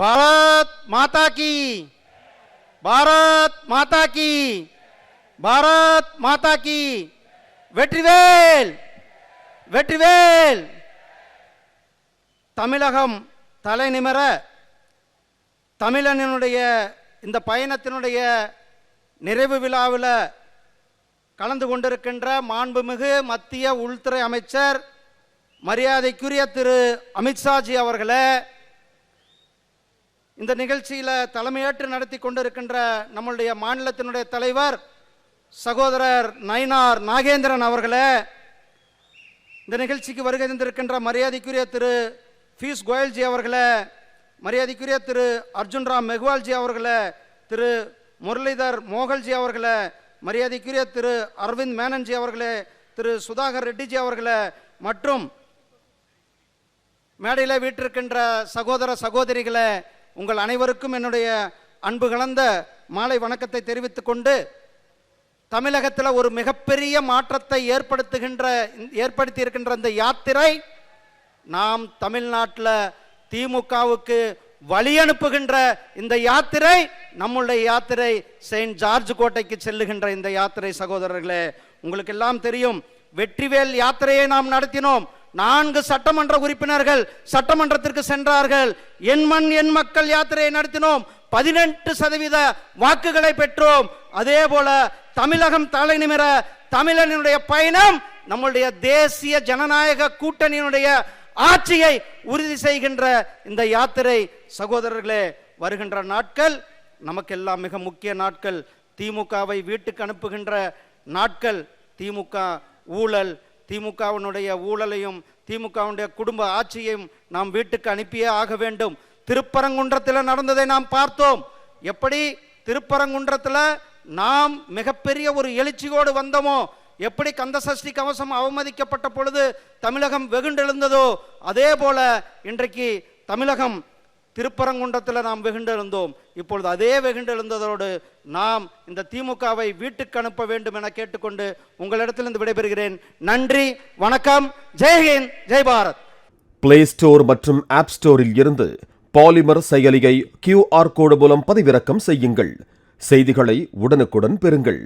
பாரத் மாதா கி, பாரத் மாதா கி, பாரத் மாதா கி. வெற்றிவேல், வெற்றிவேல். தமிழகம் தலை நிமிர தமிழனினுடைய இந்த பயணத்தினுடைய நிறைவு விழாவில் கலந்து கொண்டிருக்கின்ற மாண்புமிகு மத்திய உள்துறை அமைச்சர் மரியாதைக்குரிய திரு அமித்ஷாஜி அவர்களே, இந்த நிகழ்ச்சியில் தலைமையேற்று நடத்தி கொண்டிருக்கின்ற நம்முடைய மாநிலத்தினுடைய தலைவர் சகோதரர் நயினார் நாகேந்திரன் அவர்களே, இந்த நிகழ்ச்சிக்கு வருகை தந்திருக்கின்ற மரியாதைக்குரிய திரு பீயூஷ் கோயல்ஜி அவர்களே, மரியாதைக்குரிய திரு அர்ஜுன் ராம் மெக்வால்ஜி அவர்களே, திரு முரளிதர் மோகல்ஜி அவர்களே, மரியாதைக்குரிய திரு அரவிந்த் மேனன்ஜி அவர்களே, திரு சுதாகர் ரெட்டிஜி அவர்களே, மற்றும் மேடையில் வீற்றிருக்கின்ற சகோதர சகோதரிகளே, உங்கள் அனைவருக்கும் என்னுடைய அன்பு கலந்த மாலை வணக்கத்தை தெரிவித்துக் கொண்டு, தமிழகத்தில் ஒரு மிகப்பெரிய மாற்றத்தை ஏற்படுத்தி இருக்கின்ற இந்த யாத்திரை நாம் தமிழ்நாட்டில் திமுகவுக்கு வழி அனுப்புகின்ற இந்த யாத்திரை, நம்முடைய யாத்திரை செயின்ட் ஜார்ஜ் கோட்டைக்கு செல்லுகின்ற இந்த யாத்திரை. சகோதரர்களே, உங்களுக்கு எல்லாம் தெரியும், வெற்றிவேல் யாத்திரையை நாம் நடத்தினோம். 4 சட்டமன்ற உறுப்பினர்கள் சட்டமன்றத்திற்கு சென்றார்கள். என் மண் என் மக்கள் யாத்திரையை நடத்தினோம். 18% வாக்குகளை பெற்றோம். அதே போல தமிழகம் தலை நிமிர தமிழனுடைய பயணம் நம்முடைய தேசிய ஜனநாயக கூட்டணியினுடைய ஆட்சியை உறுதி செய்கின்ற இந்த யாத்திரை. சகோதரர்களே, வருகின்ற நாட்கள் நமக்கெல்லாம் மிக முக்கிய நாட்கள். திமுகவை வீட்டுக்கு அனுப்புகின்ற நாட்கள். திமுக ஊழல், திமுகவினுடைய ஊழலையும் திமுகவுடைய குடும்ப ஆட்சியையும் நாம் வீட்டுக்கு அனுப்பியே ஆக வேண்டும். திருப்பரங்குன்றத்தில் நடந்ததை நாம் பார்த்தோம். எப்படி திருப்பரங்குன்றத்தில் நாம் மிகப்பெரிய ஒரு எழுச்சியோடு வந்தோமோ, எப்படி கந்தசஷ்டி கவசம் அவமதிக்கப்பட்ட பொழுது தமிழகம் வெகுண்டெழுந்ததோ, அதே போல இன்றைக்கு தமிழகம் திருப்பரங்குன்றத்தில் நாம் வெகுண்டெழுந்தோம். இப்பொழுது அதே வெகுண்டெழுந்ததோடு நாம் இந்த திமுகவை வீட்டுக்கு அனுப்ப வேண்டும் என கேட்டுக்கொண்டு உங்களிடத்திலிருந்து விடைபெறுகிறேன். நன்றி, வணக்கம், ஜெய்ஹிந்த், ஜெய் பாரத். பிளே ஸ்டோர் மற்றும் ஆப் ஸ்டோரில் இருந்து பாலிமர் செயலியை QR கோடு மூலம் பதிவிறக்கம் செய்யுங்கள். செய்திகளை உடனுக்குடன் பெறுங்கள்.